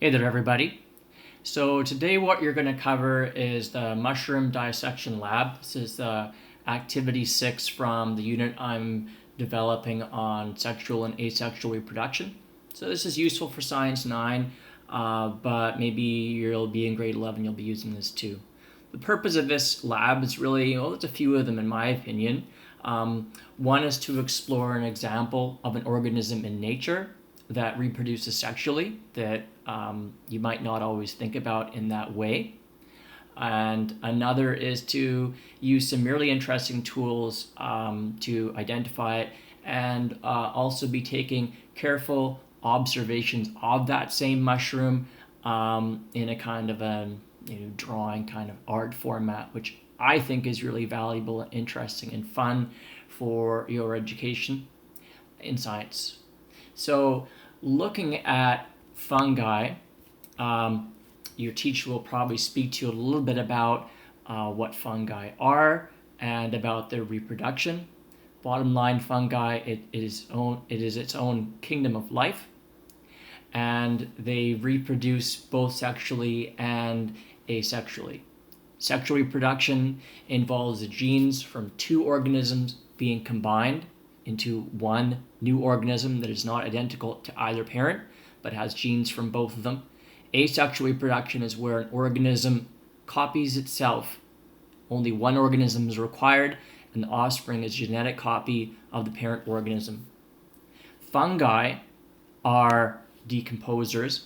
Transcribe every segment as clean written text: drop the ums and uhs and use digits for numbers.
Hey there, everybody. So today what you're going to cover is the mushroom dissection lab. This is activity 6 from the unit I'm developing on sexual and asexual reproduction. So this is useful for Science 9, but maybe you'll be in grade 11, you'll be using this too. The purpose of this lab is really, well, there's a few of them in my opinion. One is to explore an example of an organism in nature that reproduces sexually that you might not always think about in that way. And another is to use some really interesting tools to identify it and also be taking careful observations of that same mushroom in a kind of a drawing kind of art format, which I think is really valuable and interesting and fun for your education in science. So looking at fungi, your teacher will probably speak to you a little bit about what fungi are and about their reproduction. Bottom line, fungi, it is its own kingdom of life, and they reproduce both sexually and asexually. Sexual reproduction involves the genes from two organisms being combined into one new organism that is not identical to either parent, but has genes from both of them. Asexual reproduction is where an organism copies itself. Only one organism is required, and the offspring is a genetic copy of the parent organism. Fungi are decomposers,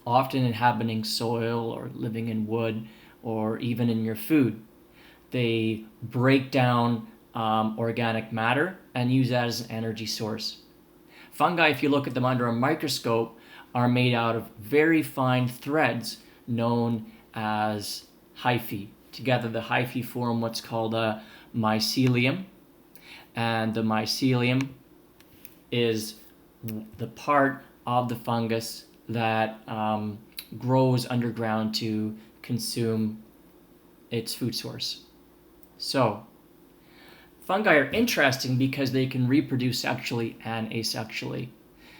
often inhabiting soil or living in wood or even in your food. They break down organic matter and use that as an energy source. Fungi, if you look at them under a microscope, are made out of very fine threads known as hyphae. Together, the hyphae form what's called a mycelium, and the mycelium is the part of the fungus that grows underground to consume its food source. So, fungi are interesting because they can reproduce sexually and asexually.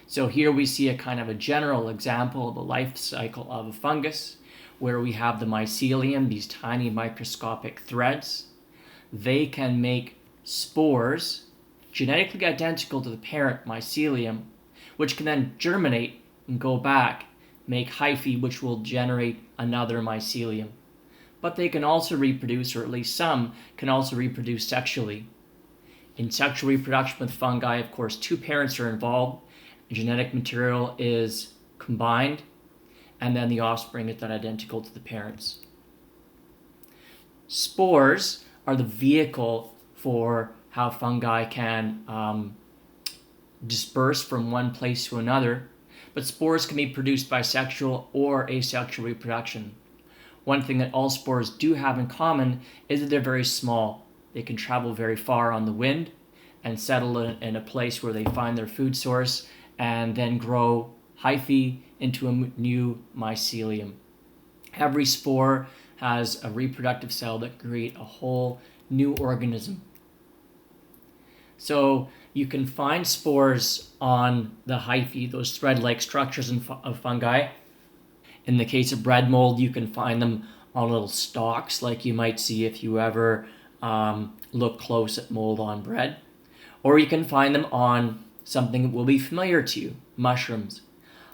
So here we see a kind of a general example of the life cycle of a fungus, where we have the mycelium, these tiny microscopic threads. They can make spores genetically identical to the parent mycelium, which can then germinate and go back, make hyphae, which will generate another mycelium. But they can also reproduce, or at least some can also reproduce sexually. In sexual reproduction with fungi, of course, two parents are involved. Genetic material is combined, and then the offspring is then identical to the parents. Spores are the vehicle for how fungi can disperse from one place to another, but spores can be produced by sexual or asexual reproduction. One thing that all spores do have in common is that they're very small. They can travel very far on the wind and settle in a place where they find their food source and then grow hyphae into a new mycelium. Every spore has a reproductive cell that creates a whole new organism. So you can find spores on the hyphae, those thread-like structures of fungi. In the case of bread mold, you can find them on little stalks, like you might see if you ever look close at mold on bread. Or you can find them on something that will be familiar to you, mushrooms.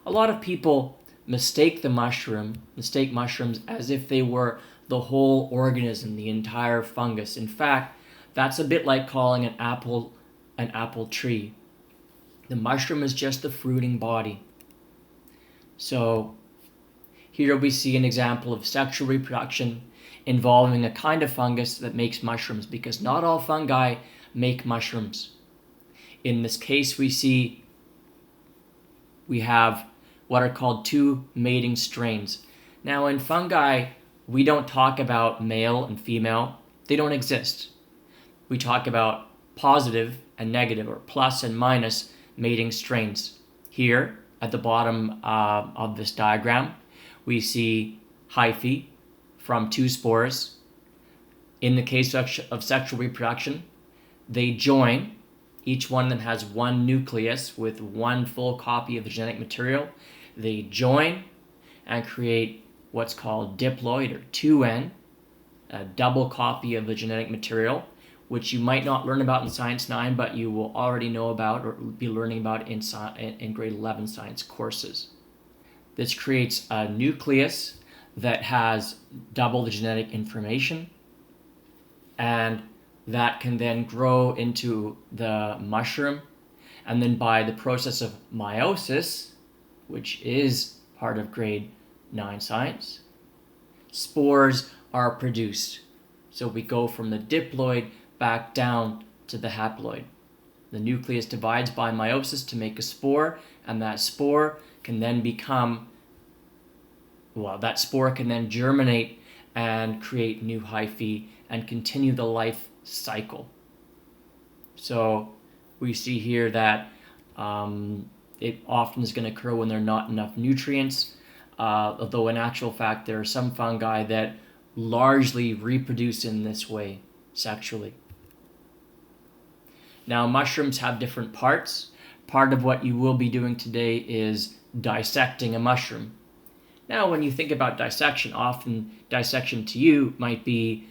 A lot of people mistake mushrooms as if they were the whole organism, the entire fungus. In fact, that's a bit like calling an apple tree. The mushroom is just the fruiting body. So here we see an example of sexual reproduction involving a kind of fungus that makes mushrooms, because not all fungi make mushrooms. In this case, we have what are called two mating strains. Now, in fungi, we don't talk about male and female. They don't exist. We talk about positive and negative, or plus and minus mating strains. Here, at the bottom of this diagram, we see hyphae from two spores. In the case of sexual reproduction, they join. Each one of them has one nucleus with one full copy of the genetic material. They join and create what's called diploid or 2N, a double copy of the genetic material, which you might not learn about in Science 9, but you will already know about or be learning about in grade 11 science courses. This creates a nucleus that has double the genetic information, and that can then grow into the mushroom. And then by the process of meiosis, which is part of grade 9 science, spores are produced. So we go from the diploid back down to the haploid. The nucleus divides by meiosis to make a spore, and that spore can then germinate and create new hyphae and continue the life cycle. So we see here that it often is going to occur when there are not enough nutrients, although in actual fact there are some fungi that largely reproduce in this way sexually. Now, mushrooms have different parts. Part of what you will be doing today is dissecting a mushroom. Now, when you think about dissection, often dissection to you might be,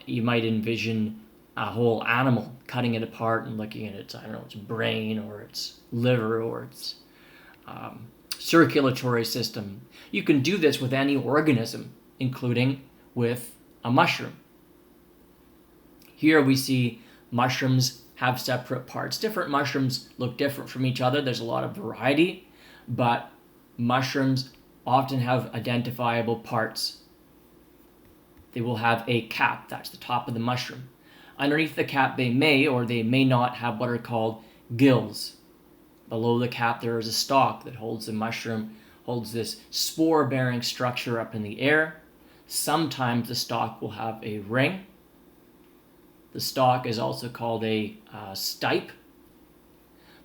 you might envision a whole animal, cutting it apart and looking at its, its brain or its liver or its circulatory system. You can do this with any organism, including with a mushroom. Here we see mushrooms have separate parts. Different mushrooms look different from each other. There's a lot of variety, but mushrooms often have identifiable parts. They will have a cap, that's the top of the mushroom. Underneath the cap, they may or they may not have what are called gills. Below the cap, there is a stalk that holds the mushroom, holds this spore-bearing structure up in the air. Sometimes the stalk will have a ring. The stalk is also called a stipe.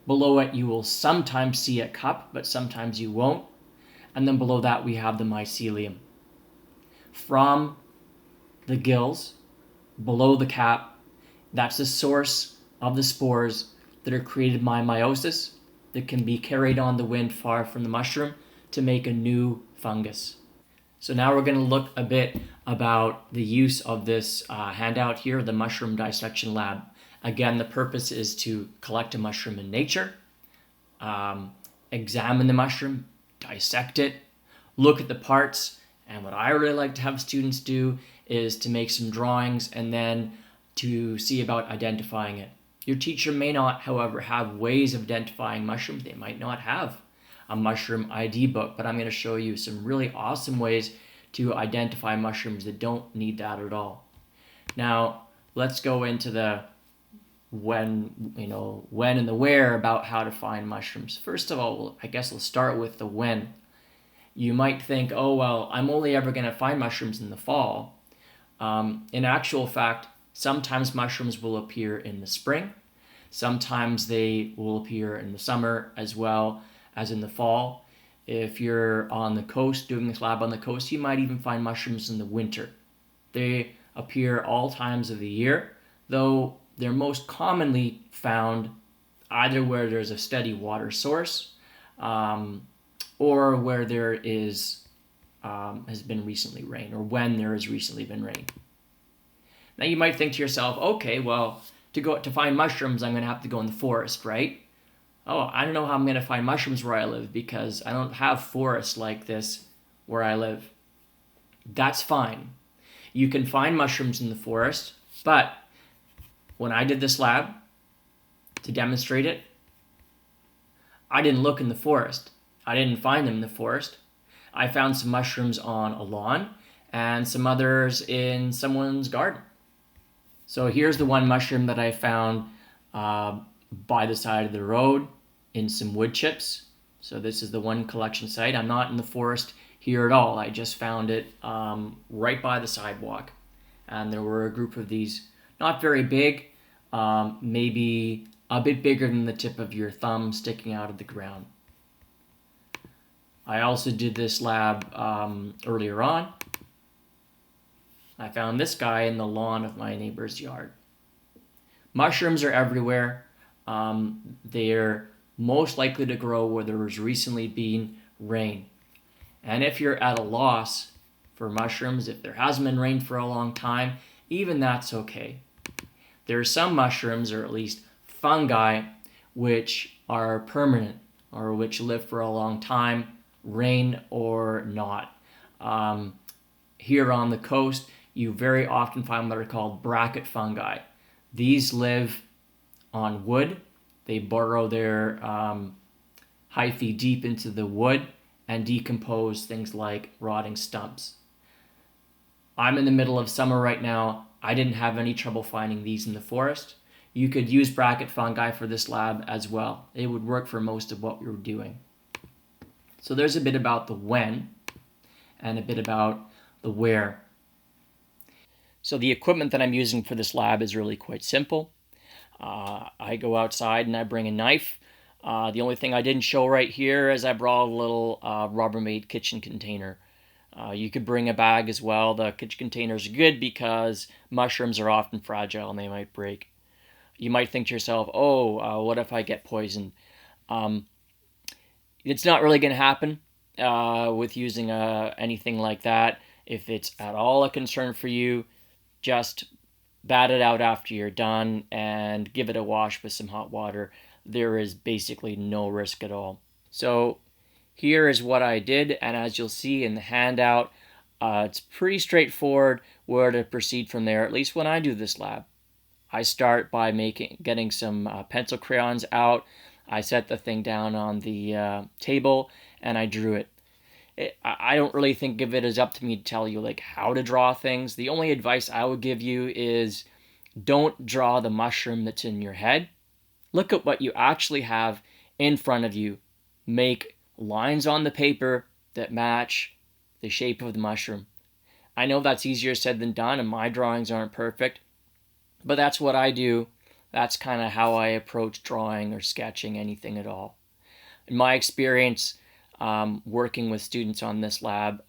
Below it, you will sometimes see a cup, but sometimes you won't. And then below that, we have the mycelium. From the gills, below the cap, that's the source of the spores that are created by meiosis that can be carried on the wind far from the mushroom to make a new fungus. So now we're going to look a bit about the use of this handout here, the Mushroom Dissection Lab. Again, the purpose is to collect a mushroom in nature, examine the mushroom, dissect it, look at the parts, and what I really like to have students do is to make some drawings and then to see about identifying it. Your teacher may not, however, have ways of identifying mushrooms. They might not have a mushroom ID book, but I'm going to show you some really awesome ways to identify mushrooms that don't need that at all. Now, let's go into the when and the where about how to find mushrooms. First of all, I guess we'll start with the when. You might think, oh, well, I'm only ever going to find mushrooms in the fall. In actual fact, sometimes mushrooms will appear in the spring. Sometimes they will appear in the summer as well as in the fall. If you're on the coast, doing this lab on the coast, you might even find mushrooms in the winter. They appear all times of the year, though they're most commonly found either where there's a steady water source or where there is has been recently rain, or when there has recently been rain. Now you might think to yourself, okay, well, to find mushrooms, I'm going to have to go in the forest, right? Oh, I don't know how I'm going to find mushrooms where I live because I don't have forests like this where I live. That's fine. You can find mushrooms in the forest, but when I did this lab to demonstrate it, I didn't look in the forest. I didn't find them in the forest. I found some mushrooms on a lawn and some others in someone's garden. So here's the one mushroom that I found by the side of the road in some wood chips. So this is the one collection site. I'm not in the forest here at all. I just found it right by the sidewalk. And there were a group of these, not very big, maybe a bit bigger than the tip of your thumb sticking out of the ground. I also did this lab earlier on. I found this guy in the lawn of my neighbor's yard. Mushrooms are everywhere. They're most likely to grow where there has recently been rain. And if you're at a loss for mushrooms, if there hasn't been rain for a long time, even that's okay. There are some mushrooms, or at least fungi, which are permanent or which live for a long time, rain or not. Here on the coast, you very often find what are called bracket fungi. These live on wood. They burrow their hyphae deep into the wood and decompose things like rotting stumps. I'm in the middle of summer right now. I didn't have any trouble finding these in the forest. You could use bracket fungi for this lab as well. It would work for most of what we were doing. So there's a bit about the when and a bit about the where. So the equipment that I'm using for this lab is really quite simple. I go outside and I bring a knife. The only thing I didn't show right here is I brought a little Rubbermaid kitchen container. You could bring a bag as well. The kitchen containers are good because mushrooms are often fragile and they might break. You might think to yourself, what if I get poisoned? It's not really going to happen with using anything like that. If it's at all a concern for you, just bat it out after you're done and give it a wash with some hot water. There is basically no risk at all. So here is what I did, and as you'll see in the handout, it's pretty straightforward where to proceed from there, at least when I do this lab. I start by getting some pencil crayons out. I set the thing down on the table and I drew it. I don't really think of it as up to me to tell you like how to draw things. The only advice I would give you is don't draw the mushroom that's in your head. Look at what you actually have in front of you. Make lines on the paper that match the shape of the mushroom. I know that's easier said than done, and my drawings aren't perfect, but that's what I do. That's kind of how I approach drawing or sketching anything at all. In my experience, working with students on this lab,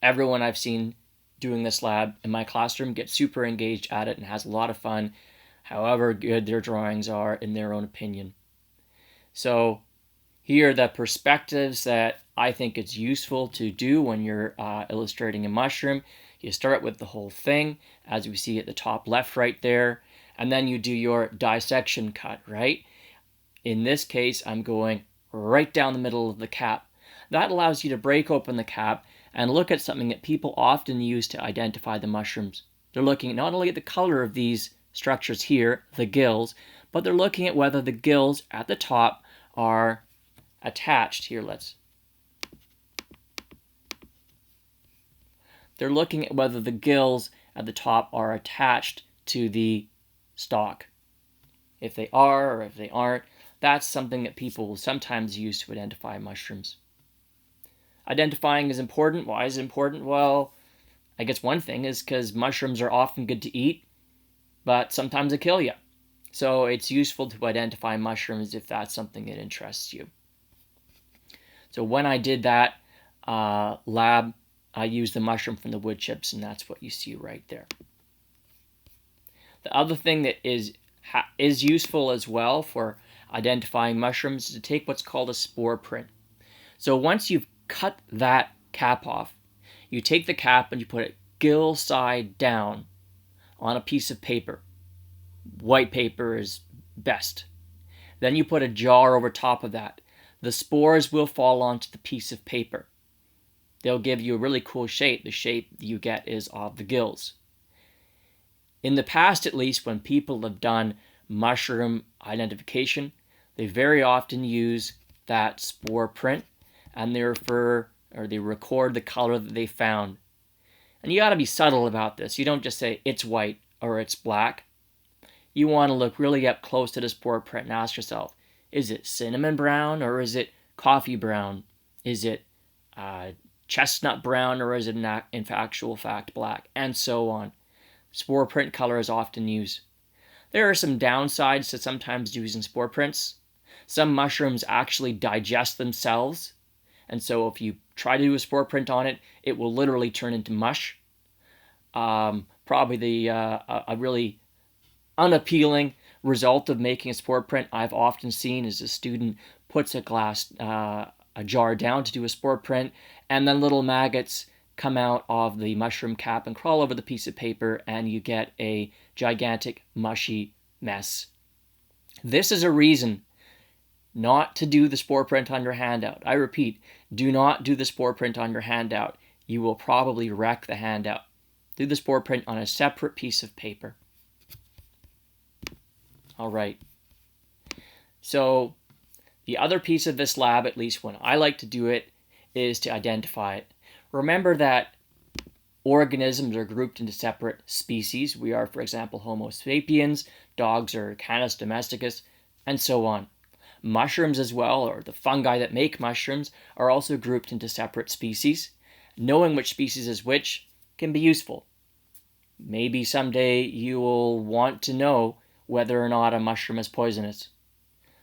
everyone I've seen doing this lab in my classroom gets super engaged at it and has a lot of fun, however good their drawings are in their own opinion. So here are the perspectives that I think it's useful to do when you're illustrating a mushroom. You start with the whole thing, as we see at the top left right there, and then you do your dissection cut, right? In this case, I'm going right down the middle of the cap. That allows you to break open the cap and look at something that people often use to identify the mushrooms. They're looking not only at the color of these structures here, the gills, but they're looking at whether the gills at the top are attached. They're looking at whether the gills at the top are attached to the stalk. If they are or if they aren't, that's something that people will sometimes use to identify mushrooms. Identifying is important. Why is it important? Well, I guess one thing is because mushrooms are often good to eat, but sometimes they kill you. So it's useful to identify mushrooms if that's something that interests you. So when I did that lab, I used the mushroom from the wood chips, and that's what you see right there. The other thing that is useful as well for identifying mushrooms is to take what's called a spore print. So once you've cut that cap off, you take the cap and you put it gill side down on a piece of paper. White paper is best. Then you put a jar over top of that. The spores will fall onto the piece of paper. They'll give you a really cool shape. The shape you get is of the gills. In the past, at least, when people have done mushroom identification, they very often use that spore print and they record the color that they found. And you got to be subtle about this. You don't just say it's white or it's black. You want to look really up close to the spore print and ask yourself, is it cinnamon brown or is it coffee brown? Is it chestnut brown or is it in actual fact black? And so on. Spore print color is often used. There are some downsides to sometimes using spore prints. Some mushrooms actually digest themselves, and so if you try to do a spore print on it, it will literally turn into mush. Probably a really unappealing result of making a spore print I've often seen is a student puts a glass a jar down to do a spore print, and then little maggots come out of the mushroom cap and crawl over the piece of paper, and you get a gigantic mushy mess. This is a reason not to do the spore print on your handout. I repeat, do not do the spore print on your handout. You will probably wreck the handout. Do the spore print on a separate piece of paper. All right. So the other piece of this lab, at least when I like to do it, is to identify it. Remember that organisms are grouped into separate species. We are, for example, Homo sapiens, dogs are Canis domesticus, and so on. Mushrooms as well, or the fungi that make mushrooms, are also grouped into separate species. Knowing which species is which can be useful. Maybe someday you will want to know whether or not a mushroom is poisonous.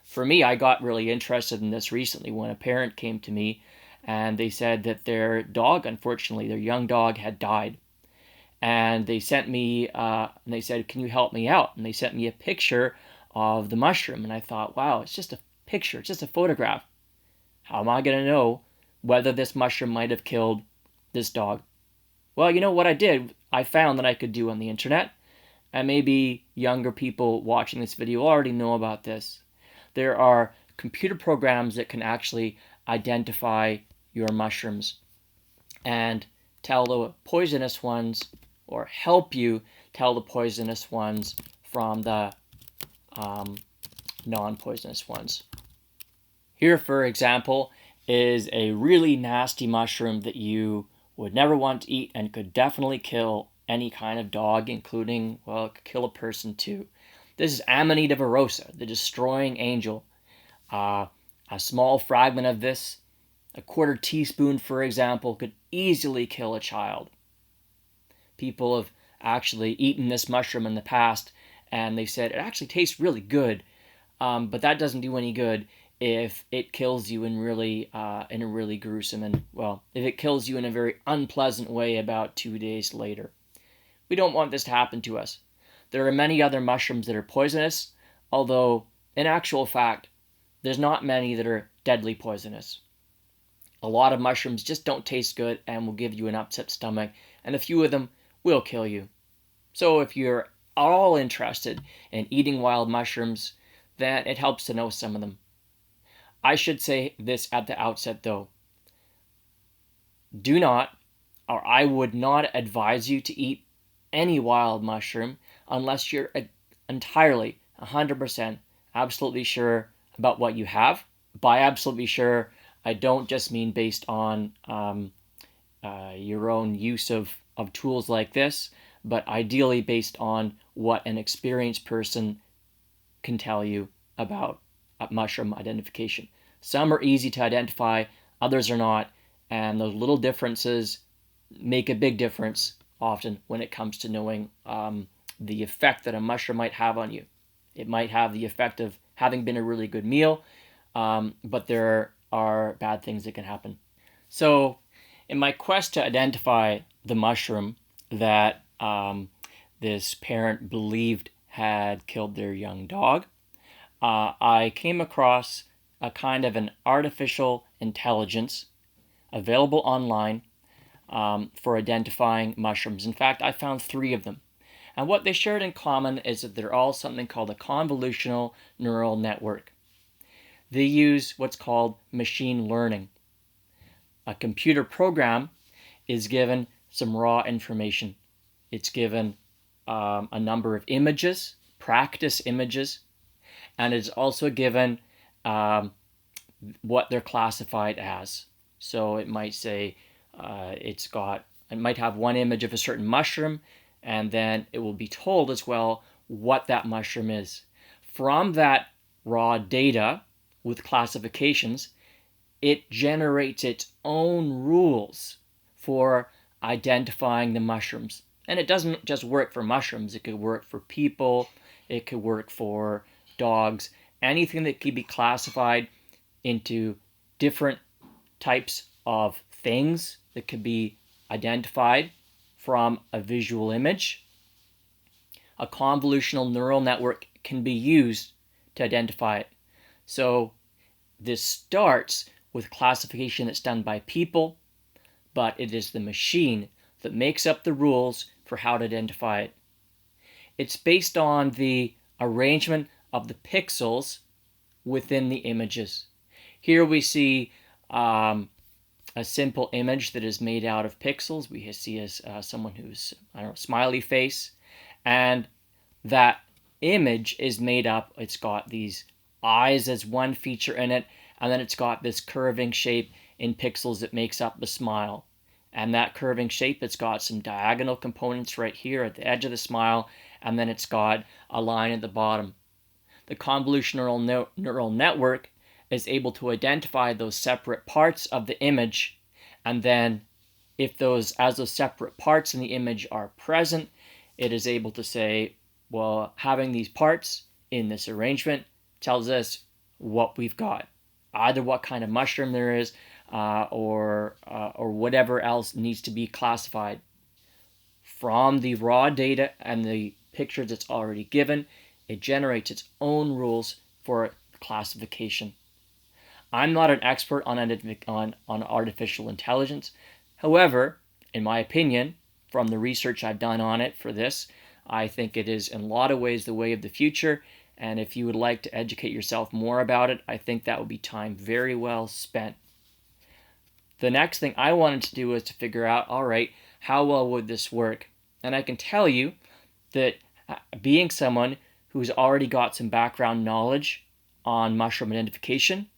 For me, I got really interested in this recently when a parent came to me and they said that their dog, unfortunately, their young dog had died. And they sent me, and they said, "Can you help me out?" And they sent me a picture of the mushroom. And I thought, wow, it's just a picture, it's just a photograph. How am I going to know whether this mushroom might have killed this dog? Well, you know what I did? I found that I could do on the internet, and maybe younger people watching this video already know about this. There are computer programs that can actually identify your mushrooms and tell the poisonous ones, or help you tell the poisonous ones from the non-poisonous ones. Here, for example, is a really nasty mushroom that you would never want to eat and could definitely kill any kind of dog, including, well, it could kill a person too. This is Amanita virosa, the destroying angel. A small fragment of this, a quarter teaspoon, for example, could easily kill a child. People have actually eaten this mushroom in the past, and they said it actually tastes really good, but that doesn't do any good if it kills you in a really gruesome and, well, if it kills you in a very unpleasant way about 2 days later. We don't want this to happen to us. There are many other mushrooms that are poisonous, although in actual fact, there's not many that are deadly poisonous. A lot of mushrooms just don't taste good and will give you an upset stomach, and a few of them will kill you. So if you're at all interested in eating wild mushrooms, then it helps to know some of them. I should say this at the outset though. Do not, or I would not advise you to eat any wild mushroom unless you're entirely 100% absolutely sure about what you have. By absolutely sure, I don't just mean based on your own use of tools like this, but ideally based on what an experienced person can tell you about mushroom identification. Some are easy to identify, others are not, and those little differences make a big difference often when it comes to knowing the effect that a mushroom might have on you. It might have the effect of having been a really good meal, but there are bad things that can happen. So in my quest to identify the mushroom that this parent believed had killed their young dog, I came across a kind of an artificial intelligence available online for identifying mushrooms. In fact, I found 3 of them. And what they shared in common is that they're all something called a convolutional neural network. They use what's called machine learning. A computer program is given some raw information. It's given a number of images, practice images, and it's also given what they're classified as. So it might say it might have one image of a certain mushroom, and then it will be told as well what that mushroom is. From that raw data with classifications, it generates its own rules for identifying the mushrooms. And it doesn't just work for mushrooms. It could work for people. It could work for dogs. Anything that could be classified into different types of things that could be identified from a visual image. A convolutional neural network can be used to identify it. So this starts with classification that's done by people, but it is the machine that makes up the rules for how to identify it. It's based on the arrangement of the pixels within the images. Here we see a simple image that is made out of pixels. We see as someone who's, smiley face, and that image is made up. It's got these eyes as one feature in it, and then it's got this curving shape in pixels that makes up the smile. And that curving shape, it's got some diagonal components right here at the edge of the smile, and then it's got a line at the bottom. The convolutional neural network is able to identify those separate parts of the image, and then as those separate parts in the image are present, it is able to say, well, having these parts in this arrangement tells us what we've got, either what kind of mushroom there is, or whatever else needs to be classified. From the raw data and the pictures it's already given, it generates its own rules for classification. I'm not an expert on artificial intelligence. However, in my opinion, from the research I've done on it for this, I think it is in a lot of ways the way of the future. And if you would like to educate yourself more about it, I think that would be time very well spent. The next thing I wanted to do was to figure out, all right, how well would this work? And I can tell you that being someone who's already got some background knowledge on mushroom identification,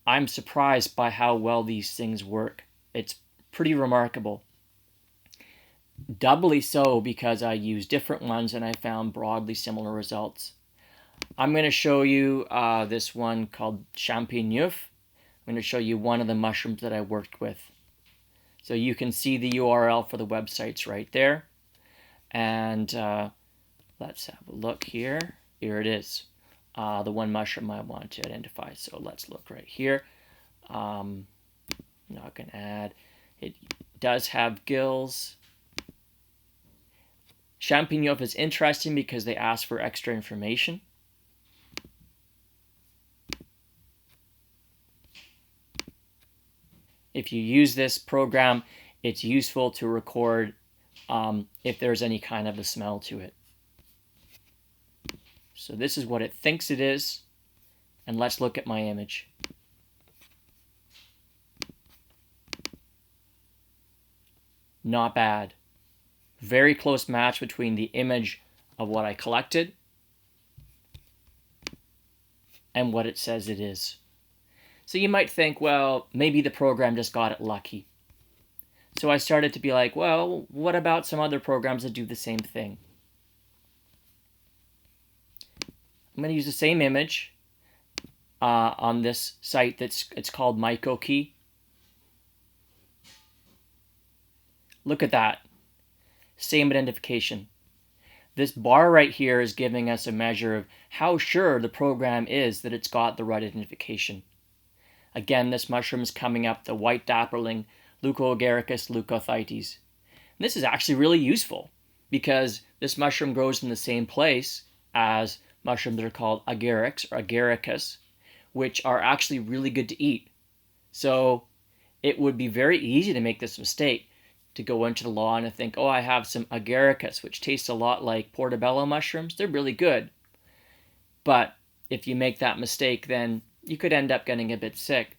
I'm surprised by how well these things work. It's pretty remarkable. Doubly so because I used different ones and I found broadly similar results. I'm going to show you this one called champigneuf. I'm going to show you one of the mushrooms that I worked with. So you can see the URL for the websites right there. And let's have a look here. Here it is, the one mushroom I want to identify. So let's look right here. Not going to add. It does have gills. Champigneuf is interesting because they ask for extra information. If you use this program, it's useful to record if there's any kind of a smell to it. So this is what it thinks it is, and let's look at my image. Not bad. Very close match between the image of what I collected and what it says it is. So you might think, well, maybe the program just got it lucky. So I started to be like, well, what about some other programs that do the same thing? I'm going to use the same image on this site it's called mycelium. Look at that. Same identification. This bar right here is giving us a measure of how sure the program is that it's got the right identification. Again, this mushroom is coming up the white dapperling Leucoagaricus leucothites. And this is actually really useful because this mushroom grows in the same place as mushrooms that are called agarics or agaricus, which are actually really good to eat. So it would be very easy to make this mistake, to go into the lawn and think, oh, I have some agaricus, which tastes a lot like portobello mushrooms. They're really good. But if you make that mistake, then you could end up getting a bit sick.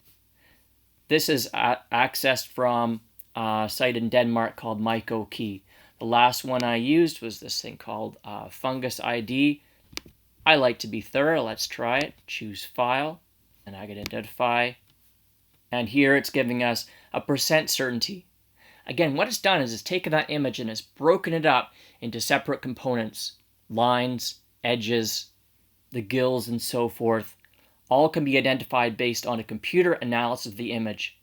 This is accessed from a site in Denmark called mycelium. The last one I used was this thing called fungus ID. I like to be thorough. Let's try it. Choose file, and I can identify. And here it's giving us a % certainty. Again, what it's done is it's taken that image and it's broken it up into separate components, lines, edges, the gills, and so forth. All can be identified based on a computer analysis of the image.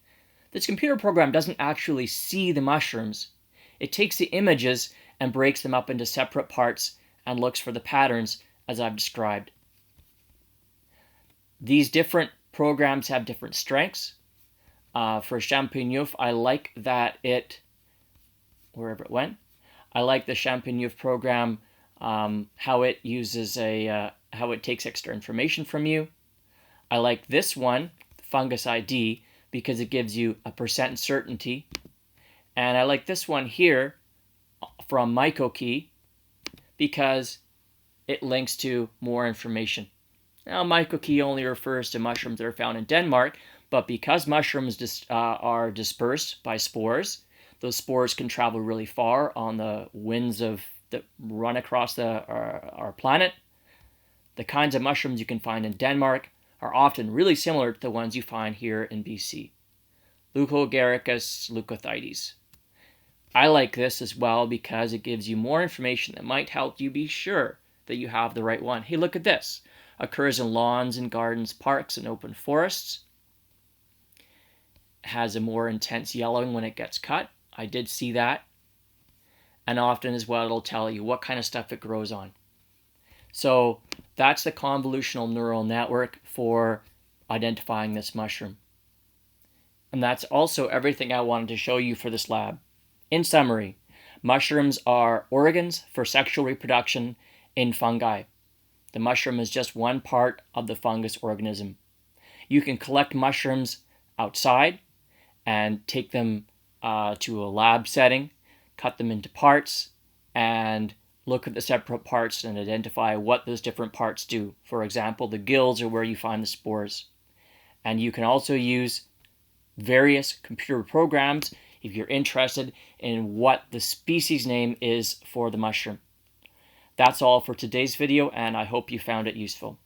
This computer program doesn't actually see the mushrooms. It takes the images and breaks them up into separate parts and looks for the patterns as I've described. These different programs have different strengths. For champigneuf, I like that wherever it went, I like the champigneuf program, how it uses how it takes extra information from you. I like this one, fungus ID because it gives you a % certainty. And I like this one here from mycokey because it links to more information. Now, mycokey only refers to mushrooms that are found in Denmark, but because mushrooms are dispersed by spores, those spores can travel really far on the winds that run across our planet. The kinds of mushrooms you can find in Denmark are often really similar to the ones you find here in BC. Leucoagaricus leucothides. I like this as well because it gives you more information that might help you be sure that you have the right one. Hey, look at this. Occurs in lawns and gardens, parks, and open forests. Has a more intense yellowing when it gets cut. I did see that. And often as well, it'll tell you what kind of stuff it grows on. So that's the convolutional neural network for identifying this mushroom. And that's also everything I wanted to show you for this lab. In summary, mushrooms are organs for sexual reproduction in fungi. The mushroom is just one part of the fungus organism. You can collect mushrooms outside and take them to a lab setting, cut them into parts, and look at the separate parts and identify what those different parts do. For example, the gills are where you find the spores. And you can also use various computer programs if you're interested in what the species name is for the mushroom. That's all for today's video, and I hope you found it useful.